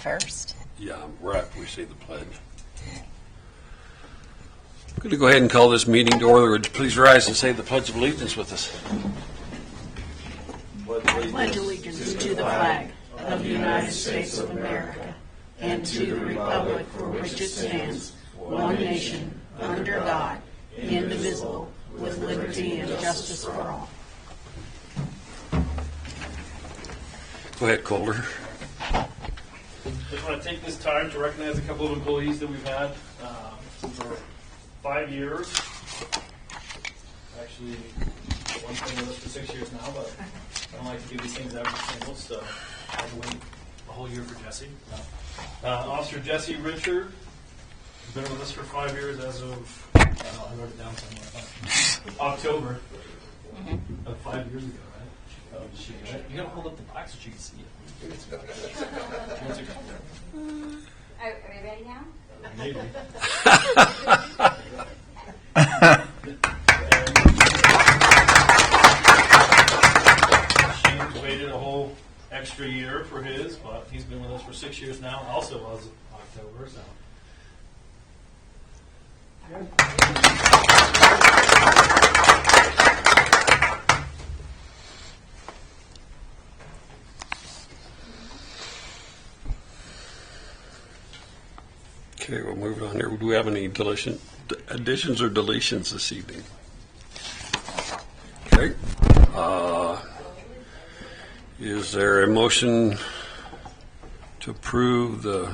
first. Yeah, right after we say the pledge. I'm going to go ahead and call this meeting to order. Would you please rise and say the Pledge of Allegiance with us? Pledge allegiance to the flag of the United States of America and to the republic for which it stands, one nation, under God, indivisible, with liberty and justice for all. Go ahead, Calder. Just want to take this time to recognize a couple of employees that we've had for 5 years. Actually, one's been with us for 6 years now, but I don't like to give these things out for singles, so I'll wait a whole year for Jesse. Officer Jesse Richard has been with us for 5 years as of, I wrote it down somewhere, October of 5 years ago, right? Oh, shit. You gotta hold up the box so you can see it. Are we ready now? Maybe. Shane's waited a whole extra year for his, but he's been with us for 6 years now, also as of October, so. Okay, we'll move on here. Do we have any additions or deletions this evening? Okay. Is there a motion to approve the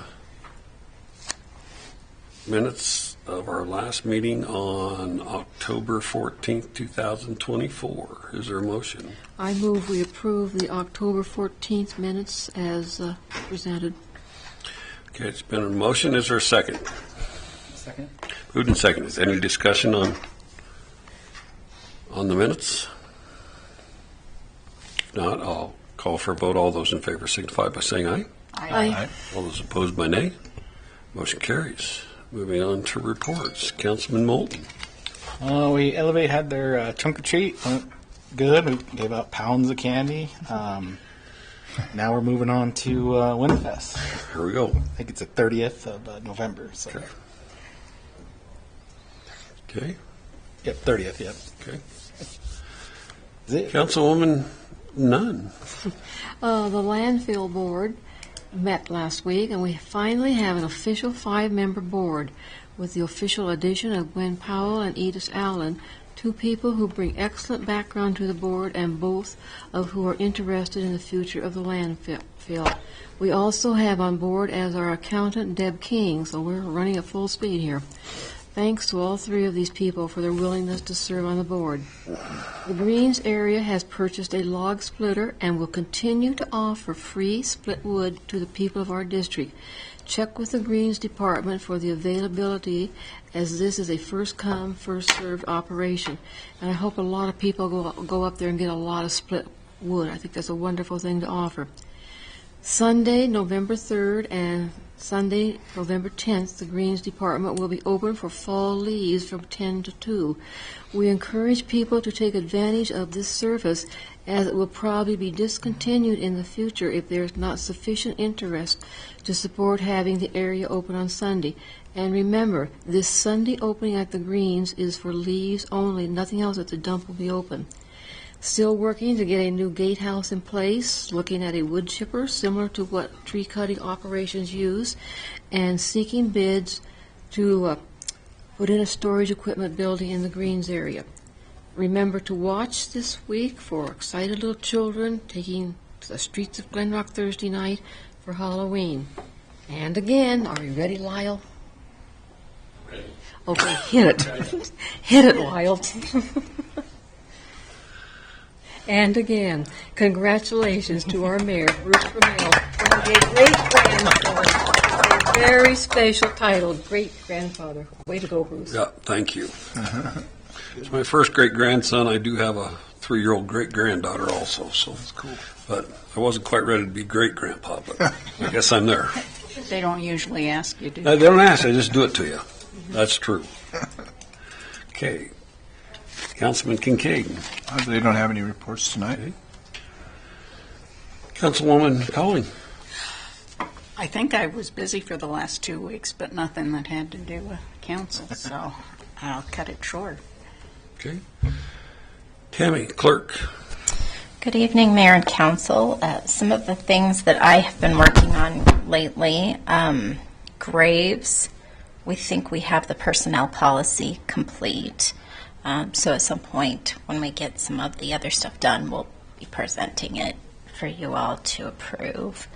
minutes of our last meeting on October 14th, 2024? Is there a motion? I move we approve the October 14th minutes as presented. Okay, it's been a motion. Is there a second? Second. Moved and seconded. Any discussion on the minutes? If not, I'll call for a vote. All those in favor signify by saying aye. Aye. All those opposed by nay. Motion carries. Moving on to reports. Councilman Moulton. We Elevate had their trunk or treat. Went good. We gave out pounds of candy. Now we're moving on to Winterfest. Here we go. I think it's the 30th of November. So. Okay. Yep, 30th. Yep. Okay. Is it? Councilwoman Nunn. The landfill board met last week, and we finally have an official 5-member board with the official addition of Gwen Powell and Edith Allen, 2 people who bring excellent background to the board and both of who are interested in the future of the landfill. We also have on board as our accountant Deb King, so we're running at full speed here. Thanks to all 3 of these people for their willingness to serve on the board. The Greens area has purchased a log splitter and will continue to offer free split wood to the people of our district. Check with the Greens Department for the availability, as this is a first-come, first-served operation. And I hope a lot of people go up there and get a lot of split wood. I think that's a wonderful thing to offer. Sunday, November 3rd, and Sunday, November 10th, the Greens Department will be open for fall leaves from 10 to 2. We encourage people to take advantage of this service, as it will probably be discontinued in the future if there is not sufficient interest to support having the area open on Sunday. And remember, this Sunday opening at the Greens is for leaves only. Nothing else at the dump will be open. Still working to get a new gatehouse in place, looking at a wood chipper similar to what tree cutting operations use, and seeking bids to put in a storage equipment building in the Greens area. Remember to watch this week for excited little children taking to the streets of Glen Rock Thursday night for Halloween. And again, are you ready, Lyle? Ready. Okay, hit it. Hit it, Lyle. And again, congratulations to our mayor, Bruce Ramel, for a great-grandson, a very special title, great-grandfather. Way to go, Bruce. Yeah, thank you. It's my first great-grandson. I do have a 3-year-old great-granddaughter also, so that's cool. But I wasn't quite ready to be great-grandpa, but I guess I'm there. They don't usually ask you, do they? They don't ask, I just do it to you. That's true. Okay. Councilman Kincaid. They don't have any reports tonight. Okay. Councilwoman Colling. I think I was busy for the last 2 weeks, but nothing that had to do with council, so I'll cut it short. Okay. Tammy, clerk. Good evening, Mayor and Council. Some of the things that I have been working on lately, Graves, we think we have the personnel policy complete. So at some point, when we get some of the other stuff done, we'll be presenting it for you all to approve.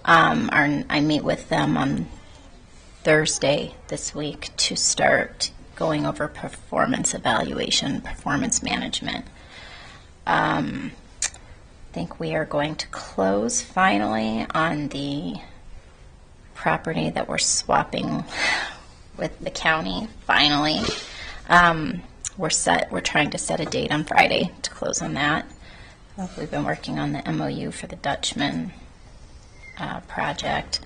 I meet with them on Thursday this week to start going over performance evaluation, performance management. I think we are going to close finally on the property that we're swapping with the county. Finally, we're trying to set a date on Friday to close on that. We've been working on the MOU for the Dutchman project.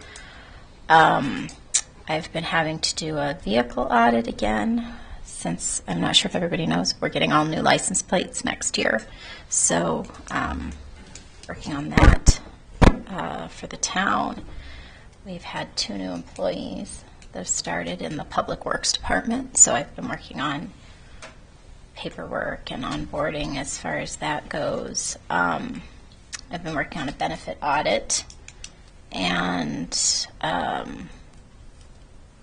I've been having to do a vehicle audit again, since I'm not sure if everybody knows we're getting all new license plates next year. So working on that for the town. We've had 2 new employees that have started in the Public Works Department, so I've been working on paperwork and onboarding as far as that goes. I've been working on a benefit audit, and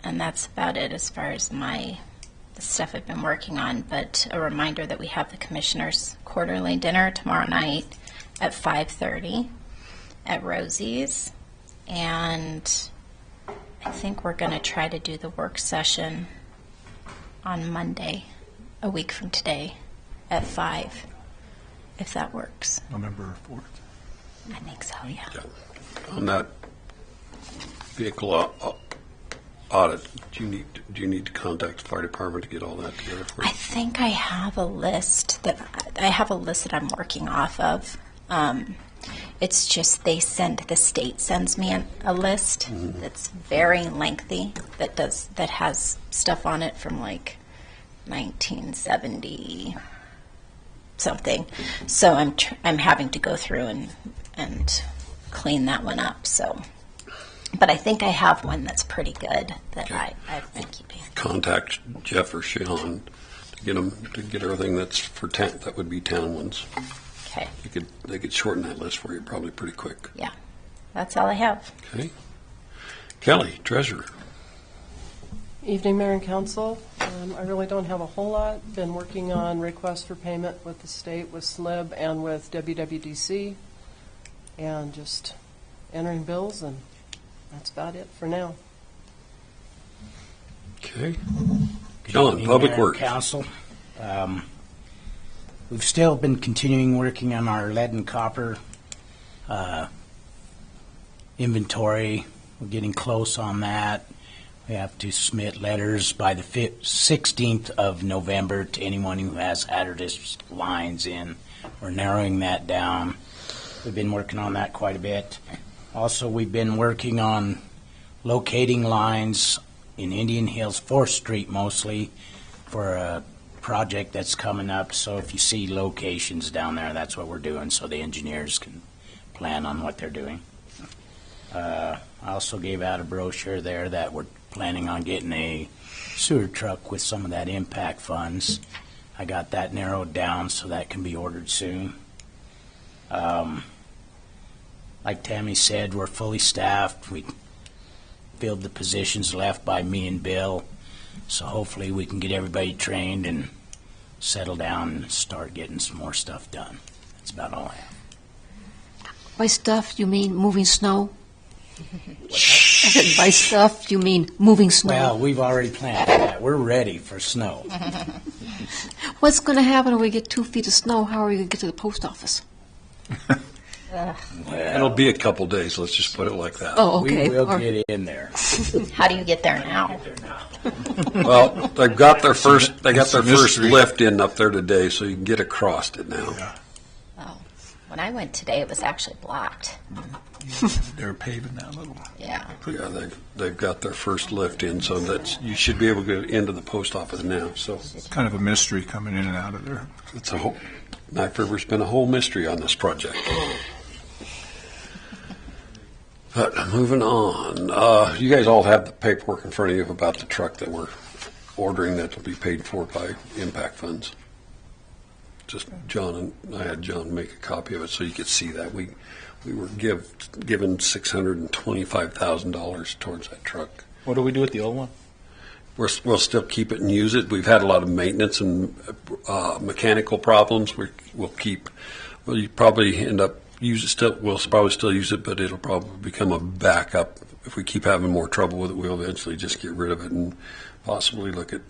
that's about it as far as the stuff I've been working on. But a reminder that we have the Commissioners' Quarterly Dinner tomorrow night at 5:30 at Rosie's, and I think we're going to try to do the work session on Monday, a week from today, at 5, if that works. November 4th. I think so, yeah. On that vehicle audit, do you need to contact the fire department to get all that together for you? I think I have a list that I'm working off of. It's just the state sends me a list that's very lengthy that has stuff on it from like 1970 something. So I'm having to go through and clean that one up. So, but I think I have one that's pretty good that I've been keeping. Contact Jeff or Sean to get everything that's for town, that would be town ones. Okay. They could shorten that list for you probably pretty quick. Yeah, that's all I have. Okay. Kelly, treasurer. Evening, Mayor and Council. I really don't have a whole lot. Been working on requests for payment with the state, with SLIB, and with WWDC, and just entering bills, and that's about it for now. Okay. Good John, evening, Public Mayor and Works. Council. We've still been continuing working on our lead and copper inventory. We're getting close on that. We have to submit letters by the 16th of November to anyone who has hazardous lines in. We're narrowing that down. We've been working on that quite a bit. Also, we've been working on locating lines in Indian Hills, 4th Street mostly, for a project that's coming up. So if you see locations down there, that's what we're doing, so the engineers can plan on what they're doing. I also gave out a brochure there that we're planning on getting a sewer truck with some of that impact funds. I got that narrowed down, so that can be ordered soon. Like Tammy said, we're fully staffed. We filled the positions left by me and Bill, so hopefully we can get everybody trained and settle down and start getting some more stuff done. That's about all I have. By stuff, you mean moving snow? By stuff, you mean moving snow? Well, we've already planned that. We're ready for snow. What's going to happen when we get 2 feet of snow? How are we going to get to the post office? It'll be a couple days, let's just put it like that. Oh, okay. We will get in there. How do you get there now? Well, they got their first lift in up there today, so you can get across it now. Oh, when I went today, it was actually blocked. They're paving that little. Yeah. Yeah, they've got their first lift in, so you should be able to get into the post office now. So It's kind of a mystery coming in and out of there. it's Knife River's been a whole mystery on this project. But moving on, you guys all have the paperwork in front of you about the truck that we're ordering that will be paid for by impact funds. Just John and I had John make a copy of it so you could see that. We were given $625,000 towards that truck. What do we do with the old one? We'll still keep it and use it. We've had a lot of maintenance and mechanical problems. We'll probably end up we'll probably still use it, but it'll probably become a backup. If we keep having more trouble with it, we'll eventually just get rid of it and possibly look at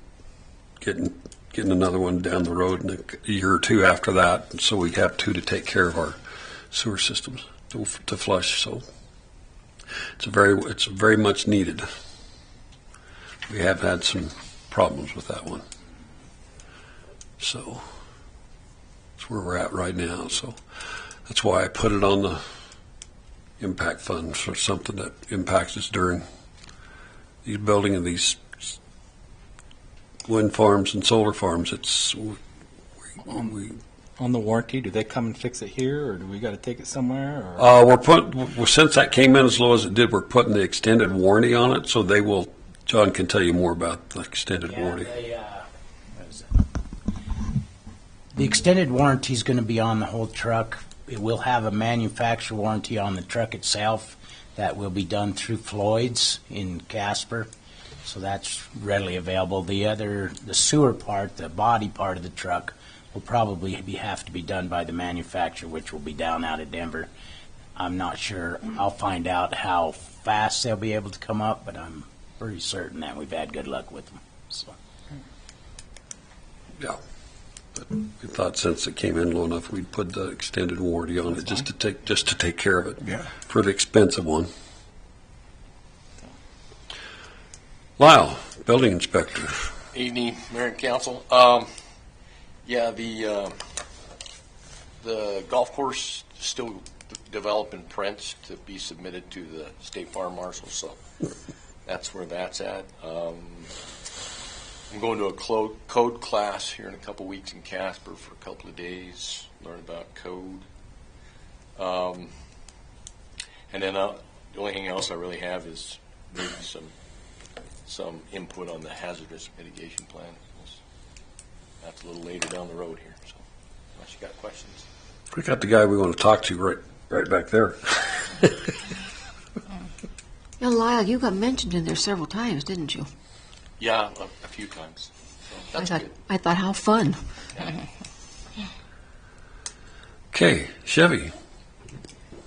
getting another one down the road in a year or two after that. So we have two to take care of our sewer systems to flush. So it's very much needed. We have had some problems with that one. So that's where we're at right now. So that's why I put it on the impact fund for something that impacts us during the building of these wind farms and solar farms. On the warranty, do they come and fix it here, or do we got to take it somewhere? Or? Since that came in as low as it did, we're putting the extended warranty on it, so they will. John can tell you more about the extended warranty. What is it? The extended warranty is going to be on the whole truck. It will have a manufacturer warranty on the truck itself that will be done through Floyd's in Casper. So that's readily available. The sewer part, the body part of the truck, will probably have to be done by the manufacturer, which will be down out of Denver. I'm not sure. I'll find out how fast they'll be able to come up, but I'm pretty certain that we've had good luck with them. So. Yeah. But we thought since it came in low enough, we'd put the extended warranty on it just to take care of it. Yeah. For the expensive one. Lyle, building inspector. Evening, Mayor and Council. The golf course is still developing prints to be submitted to the State Farm Marshal, so that's where that's at. I'm going to a code class here in a couple weeks in Casper for a couple of days, learn about code. And then the only thing else I really have is maybe some input on the hazardous mitigation plan. That's a little later down the road here, so unless you got questions. We got the guy we want to talk to right back there. Now, Lyle, you got mentioned in there several times, didn't you? Yeah, a few times. So that's good. I thought, how fun. Okay, Chevy.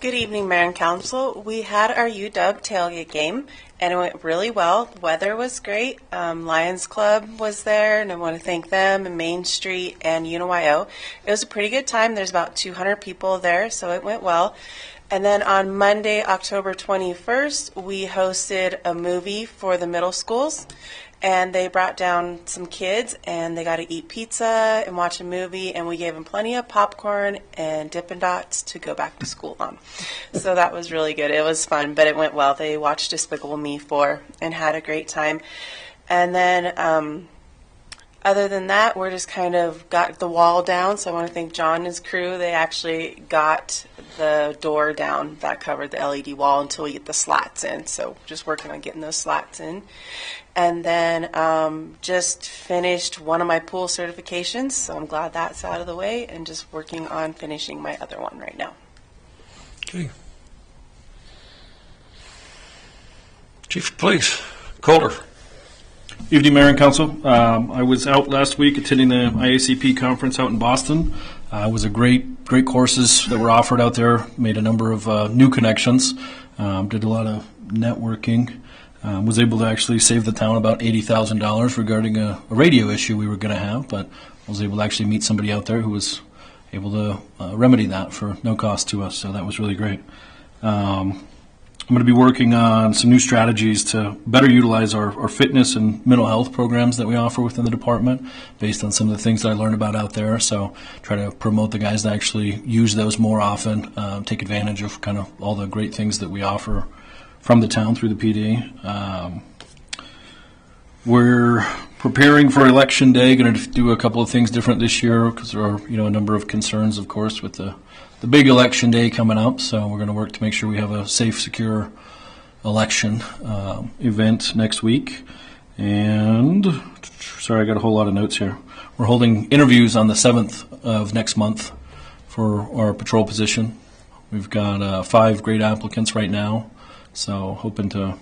Good evening, Mayor and Council. We had our UW tailgate game, and it went really well. The weather was great. Lions Club was there, and I want to thank them, and Main Street, and UNYO. It was a pretty good time. There's about 200 people there, so it went well. And then on Monday, October 21st, we hosted a movie for the middle schools. And they brought down some kids, and they got to eat pizza and watch a movie, and we gave them plenty of popcorn and Dippin' Dots to go back to school on. So that was really good. It was fun, but it went well. They watched Despicable Me 4 and had a great time. And then other than that, we're just kind of got the wall down, so I want to thank John and his crew. They actually got the door down that covered the LED wall until we get the slats in, so just working on getting those slats in. And then just finished one of my pool certifications, so I'm glad that's out of the way, and just working on finishing my other one right now. Okay. Chief of Police, Calder. Evening, Mayor and Council. I was out last week attending the IACP conference out in Boston. It was a great courses that were offered out there. Made a number of new connections. Did a lot of networking. Was able to actually save the town about $80,000 regarding a radio issue we were going to have, but I was able to actually meet somebody out there who was able to remedy that for no cost to us, so that was really great. I'm going to be working on some new strategies to better utilize our fitness and mental health programs that we offer within the department based on some of the things that I learned about out there, so try to promote the guys that actually use those more often, take advantage of kind of all the great things that we offer from the town through the PD. We're preparing for Election Day. Going to do a couple of things different this year because there are, a number of concerns, of course, with the big Election Day coming up. So we're going to work to make sure we have a safe, secure election event next week. And, sorry, I got a whole lot of notes here. We're holding interviews on the 7th of next month for our patrol position. We've got 5 great applicants right now, so hoping to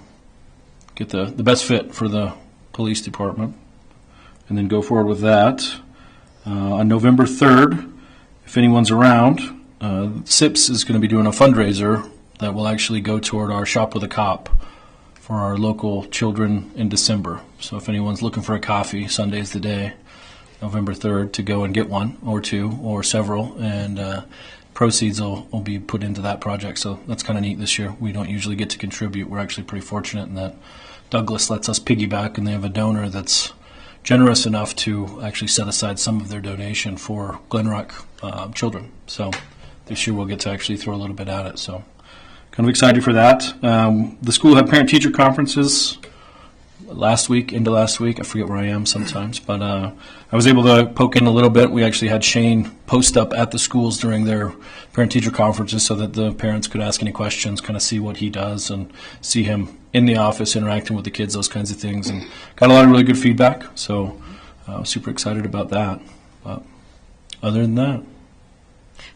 get the best fit for the police department and then go forward with that. On November 3rd, if anyone's around, SIPS is going to be doing a fundraiser that will actually go toward our Shop with a Cop for our local children in December. So if anyone's looking for a coffee, Sunday's the day, November 3rd, to go and get one or two or several, and proceeds will be put into that project. So that's kind of neat this year. We don't usually get to contribute. We're actually pretty fortunate in that Douglas lets us piggyback, and they have a donor that's generous enough to actually set aside some of their donation for Glen Rock children. So this year we'll get to actually throw a little bit at it. So kind of excited for that. The school had parent-teacher conferences last week. I forget where I am sometimes, but I was able to poke in a little bit. We actually had Shane post up at the schools during their parent-teacher conferences so that the parents could ask any questions, kind of see what he does, and see him in the office interacting with the kids, those kinds of things, and got a lot of really good feedback. So super excited about that. But other than that,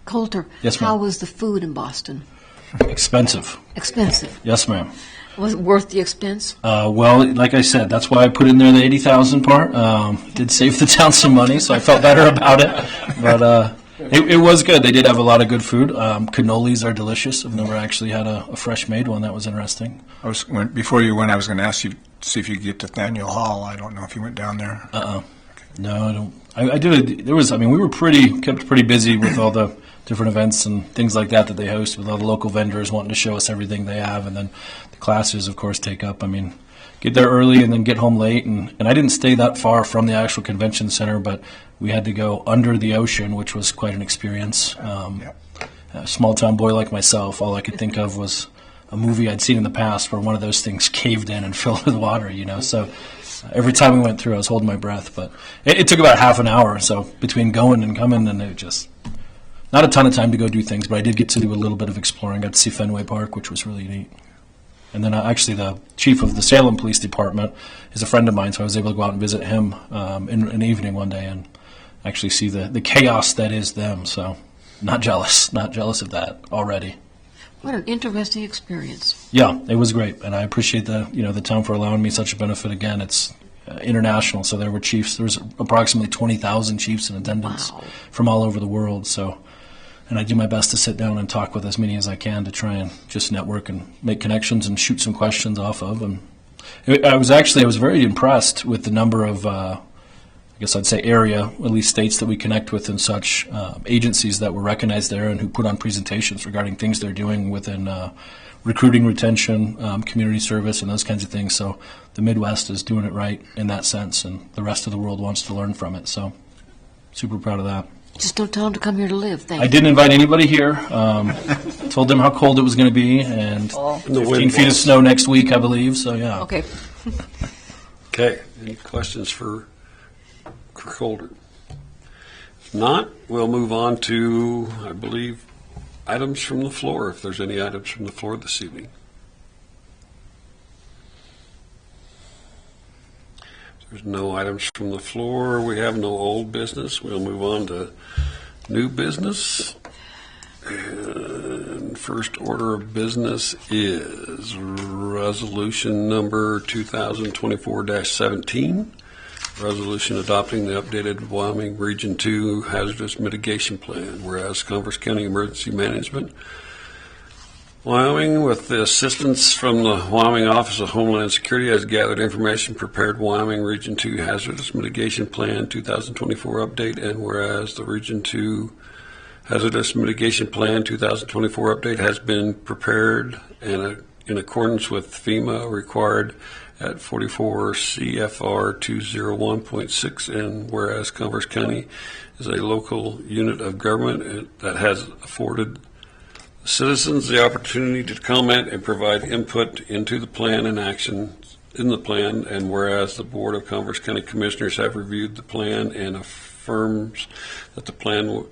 Coulter, yes, ma'am. How was the food in Boston? Expensive. Expensive. Yes, ma'am. Was it worth the expense? Well, like I said, that's why I put in there the $80,000 part. Did save the town some money, so I felt better about it. But it was good. They did have a lot of good food. Cannolis are delicious. I've never actually had a fresh made one. That was interesting. Before you went, I was going to ask you, see if you could get to Nathaniel Hall. I don't know if you went down there. No, I don't. I did. We were kept pretty busy with all the different events and things like that they host, with all the local vendors wanting to show us everything they have, and then the classes, of course, take up. Get there early and then get home late, and I didn't stay that far from the actual convention center, but we had to go under the ocean, which was quite an experience. A small-town boy like myself, all I could think of was a movie I'd seen in the past where one of those things caved in and filled with water, So every time we went through, I was holding my breath. But it took about half an hour or so between going and coming, and it just not a ton of time to go do things, but I did get to do a little bit of exploring. Got to see Fenway Park, which was really neat. And then actually the chief of the Salem Police Department is a friend of mine, so I was able to go out and visit him in an evening one day and actually see the chaos that is them. So not jealous of that already. What an interesting experience. Yeah, it was great, and I appreciate the town for allowing me such a benefit. Again, it's international, so there were chiefs. There was approximately 20,000 chiefs in attendance from all over the world. So, and I do my best to sit down and talk with as many as I can to try and just network and make connections and shoot some questions off of. And I was very impressed with the number of I guess I'd say area, at least states that we connect with, and such agencies that were recognized there and who put on presentations regarding things they're doing within recruiting, retention, community service, and those kinds of things. So the Midwest is doing it right in that sense, and the rest of the world wants to learn from it. So super proud of that. Just don't tell them to come here to live. Thank I you. didn't invite anybody here. Told them how cold it was going to be, and 15 feet of snow next week, I believe. So yeah. Okay. Okay. Any questions for Coulter? If not, we'll move on to, I believe, items from the floor, if there's any items from the floor this evening. There's no items from the floor. We have no old business. We'll move on to new business. And first order of business is resolution number 2024-17. Resolution adopting the updated Wyoming Region 2 Hazardous Mitigation Plan, whereas Converse County Emergency Management, Wyoming, with the assistance from the Wyoming Office of Homeland Security, has gathered information, prepared Wyoming Region 2 Hazardous Mitigation Plan 2024 update, and whereas the Region 2 Hazardous Mitigation Plan 2024 update has been prepared and in accordance with FEMA required at 44 CFR 201.6, and whereas Converse County is a local unit of government that has afforded citizens the opportunity to comment and provide input into the plan and actions in the plan, and whereas the Board of Converse County Commissioners have reviewed the plan and affirms that the plan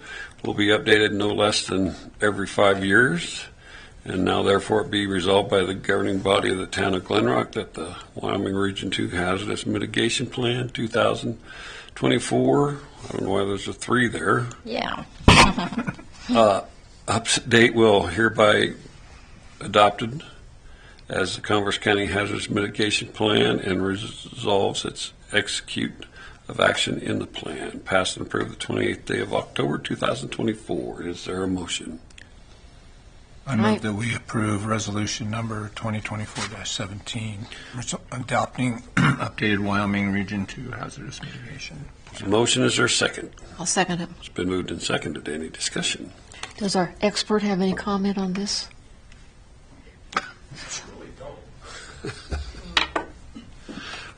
will be updated no less than every 5 years, and now therefore it be resolved by the governing body of the town of Glen Rock that the Wyoming Region 2 Hazardous Mitigation Plan 2024, I don't know why there's a 3 there, Yeah. update will hereby adopted as the Converse County Hazardous Mitigation Plan and resolves its execute of action in the plan. Passed and approved the 28th day of October 2024. Is there a motion? I move that we approve resolution number 2024-17, adopting updated Wyoming Region 2 hazardous mitigation. There's a motion. Is there a second? I'll second it. It's been moved and seconded. Any discussion? Does our expert have any comment on this?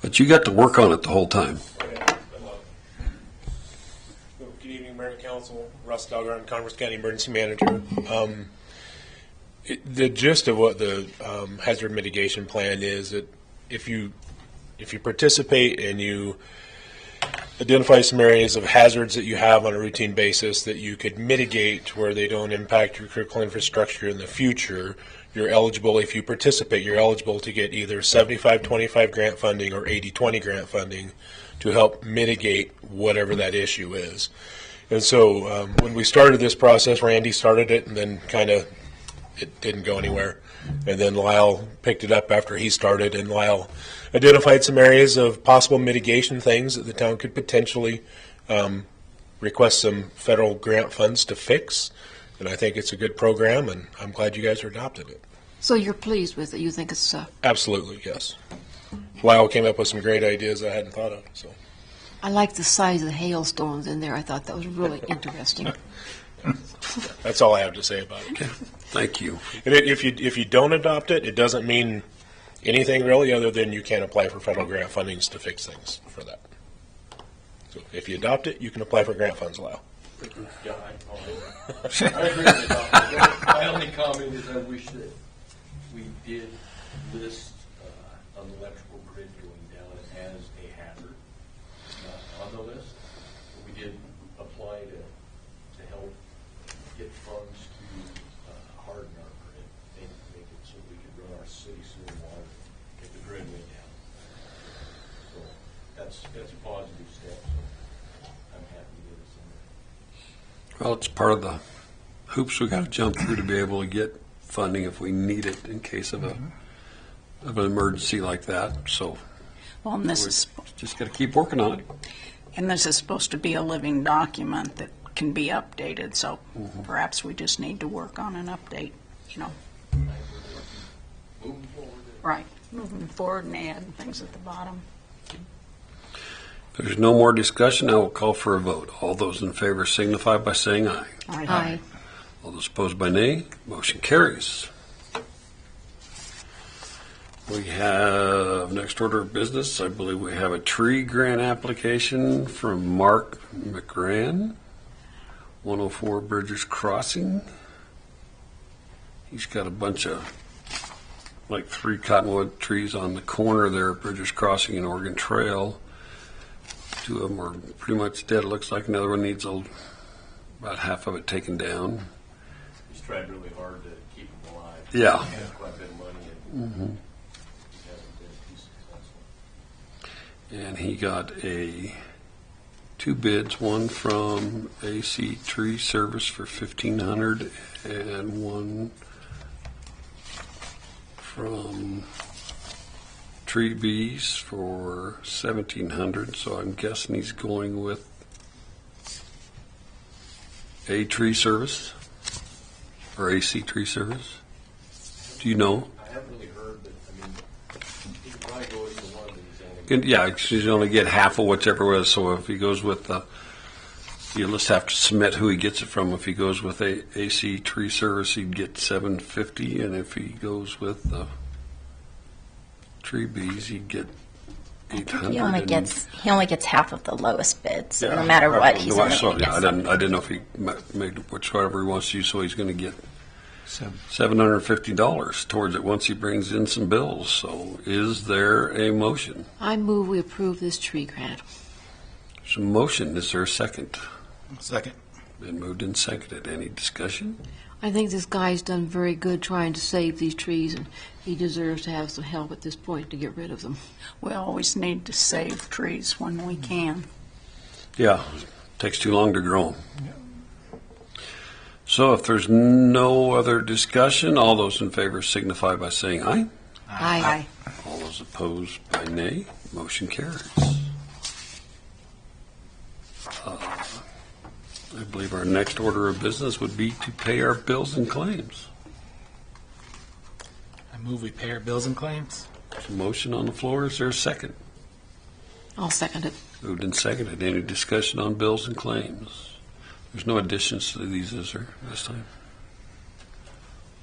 But you got to work on it the whole time. Good evening, Mayor and Council. Russ Duggar, I'm Converse County Emergency Manager. The gist of what the hazard mitigation plan is that if you participate and you identify some areas of hazards that you have on a routine basis that you could mitigate where they don't impact your critical infrastructure in the future, you're eligible, if you participate, you're eligible to get either 75-25 grant funding or 80-20 grant funding to help mitigate whatever that issue is. And so when we started this process, Randy started it and then kind of it didn't go anywhere. And then Lyle picked it up after he started, and Lyle identified some areas of possible mitigation things that the town could potentially request some federal grant funds to fix. And I think it's a good program, and I'm glad you guys adopted it. So you're pleased with it? You think it's Absolutely, yes. Lyle came up with some great ideas I hadn't thought of. So I like the size of the hailstones in there. I thought that was really interesting. that's all I have to say about it. Thank you. And if you don't adopt it, it doesn't mean anything really other than you can't apply for federal grant fundings to fix things for that. So if you adopt it, you can apply for grant funds, Lyle. Yeah, I agree with that. My only comment is I wish that we did list an electrical grid going down as a hazard, not on the list. But we did apply to help get funds to harden our grid, make it so we could run our city sewer water if the grid went down. So that's a positive step. So I'm happy to get us in there. Well, it's part of the hoops we got to jump through to be able to get funding if we need it in case of an emergency like that. So, Well, and this we is just got to keep working on it. and this is supposed to be a living document that can be updated. So perhaps we just need to work on an update. Moving forward. Right, moving forward and add things at the bottom. If there's no more discussion, I will call for a vote. All those in favor signify by saying aye. Aye. All those opposed by nay. Motion carries. We have, next order of business, I believe we have a tree grant application from Mark McGran, 104 Bridges Crossing. He's got a bunch of, like 3 cottonwood trees on the corner there at Bridges Crossing and Oregon Trail. 2 of them are pretty much dead, it looks like. Another one needs about half of it taken down. He's tried really hard to keep them alive. Yeah. He has quite a bit of money and he hasn't been too successful. And he got 2 bids, one from AC Tree Service for $1,500 and one from Tree Bees for $1,700. So I'm guessing he's going with A Tree Service or AC Tree Service. Do you know? I haven't really heard, but I mean, he could probably go with the one that he's in. Yeah, he's only get half of whichever it is. So if he goes with you'll just have to submit who he gets it from. If he goes with AC Tree Service, he'd get $750, and if he goes with Tree Bees, he'd get $800. He only gets half of the lowest bid, so no matter what, he's only going to get I didn't know if he made whichever he wants to use, so he's going to get $750 towards it once he brings in some bills. So is there a motion? I move we approve this tree grant. There's a motion. Is there a second? Second. Been moved and seconded. Any discussion? I think this guy's done very good trying to save these trees, and he deserves to have some help at this point to get rid of them. We always need to save trees when we can. Yeah, takes too long to grow them. So if there's no other discussion, all those in favor signify by saying aye. Aye. All those opposed by nay. Motion carries. I believe our next order of business would be to pay our bills and claims. I move we pay our bills and claims. There's a motion on the floor. Is there a second? I'll second it. Moved and seconded. Any discussion on bills and claims? There's no additions to these, is there, this time?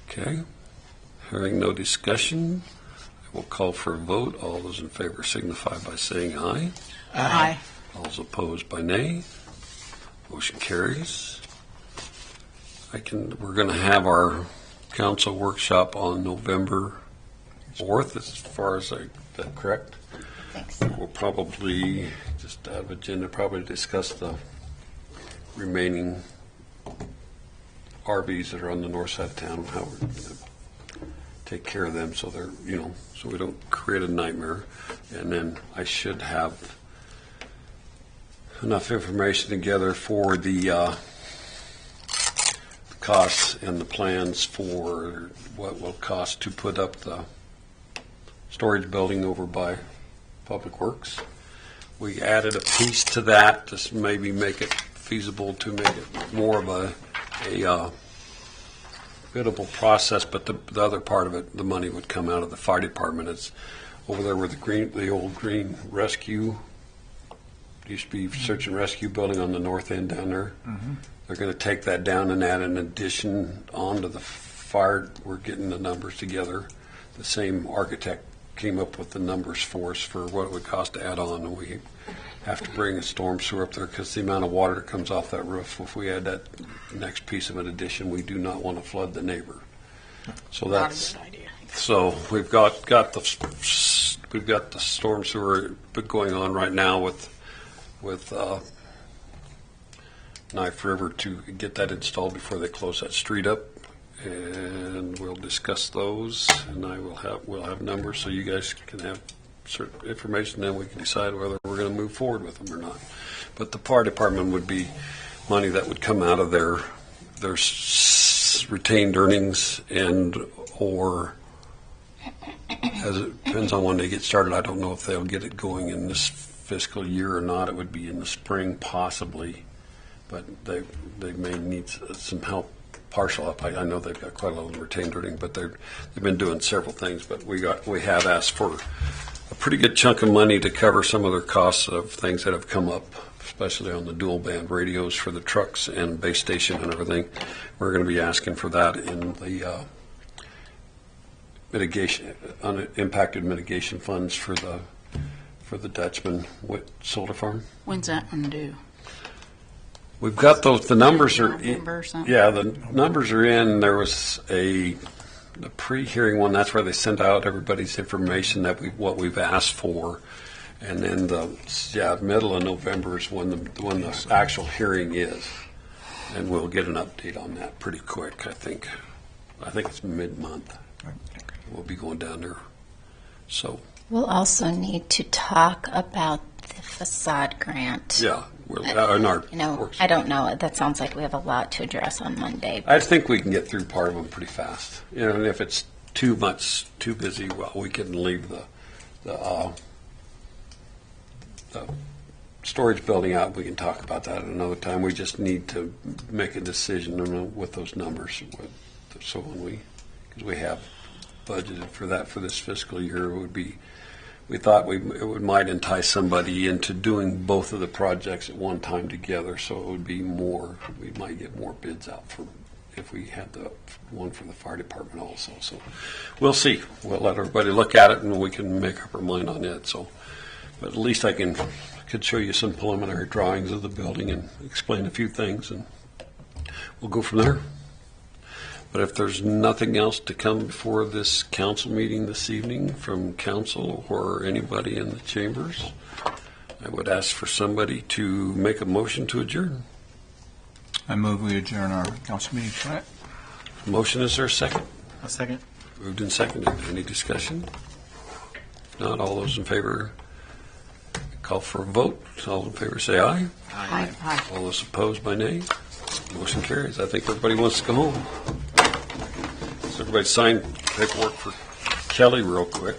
Okay. Hearing no discussion, I will call for a vote. All those in favor signify by saying aye. Aye. All those opposed by nay. Motion carries. We're going to have our council workshop on November 4th, as far as is that correct? Thanks. We'll probably, just out of agenda, probably discuss the remaining RVs that are on the north side of town, how we're going to take care of them so they're, so we don't create a nightmare. And then I should have enough information together for the costs and the plans for what will cost to put up the storage building over by Public Works. We added a piece to that to maybe make it feasible, to make it more of a biddable process, but the other part of it, the money would come out of the fire department. It's over there where the old green rescue, used to be search and rescue building on the north end down there. Mm-hmm. They're going to take that down and add an addition onto the fire. We're getting the numbers together. The same architect came up with the numbers for us for what it would cost to add on, and we have to bring a storm sewer up there because the amount of water that comes off that roof, if we add that next piece of an addition, we do not want to flood the neighbor. So that's Not a good idea. So we've got the storm sewer going on right now with Knife River to get that installed before they close that street up, and we'll discuss those. And we'll have numbers so you guys can have certain information. Then we can decide whether we're going to move forward with them or not. But the fire department would be money that would come out of their retained earnings or. As it depends on when they get started. I don't know if they'll get it going in this fiscal year or not. It would be in the spring possibly, but they may need some help, partial help. I know they've got quite a lot of retained earnings, but they've been doing several things. But we have asked for a pretty good chunk of money to cover some of their costs of things that have come up, especially on the dual band radios for the trucks and base station and everything. We're going to be asking for that in the impacted mitigation funds for the Dutchman solar farm. When's that one due? We've got those. The numbers are November or something? yeah. The numbers are in. There was the pre-hearing one. That's where they sent out everybody's information what we've asked for, and then the middle of November is when the actual hearing is, and we'll get an update on that pretty quick. I think it's mid-month. We'll be going down there. So We'll also need to talk about the facade grant. yeah, in our works. I don't know. That sounds like we have a lot to address on Monday. I think we can get through part of them pretty fast. And if it's too busy, well, we can leave the storage building out. We can talk about that at another time. We just need to make a decision with those numbers. So because we have budgeted for that for this fiscal year, we thought it might entice somebody into doing both of the projects at one time together. So it would be more. We might get more bids out if we had the one for the fire department also. So we'll see. We'll let everybody look at it and we can make up our mind on it. So, but at least I could show you some preliminary drawings of the building and explain a few things, and we'll go from there. But if there's nothing else to come before this council meeting this evening from council or anybody in the chambers, I would ask for somebody to make a motion to adjourn. I move we adjourn our council meeting tonight. Motion, is there a second? A second. Moved and seconded. Any discussion? If not, all those in favor, call for a vote. All in favor say aye. Aye. Aye. All those opposed by nay. Motion carries. I think everybody wants to go home. So everybody sign paperwork for Kelly real quick.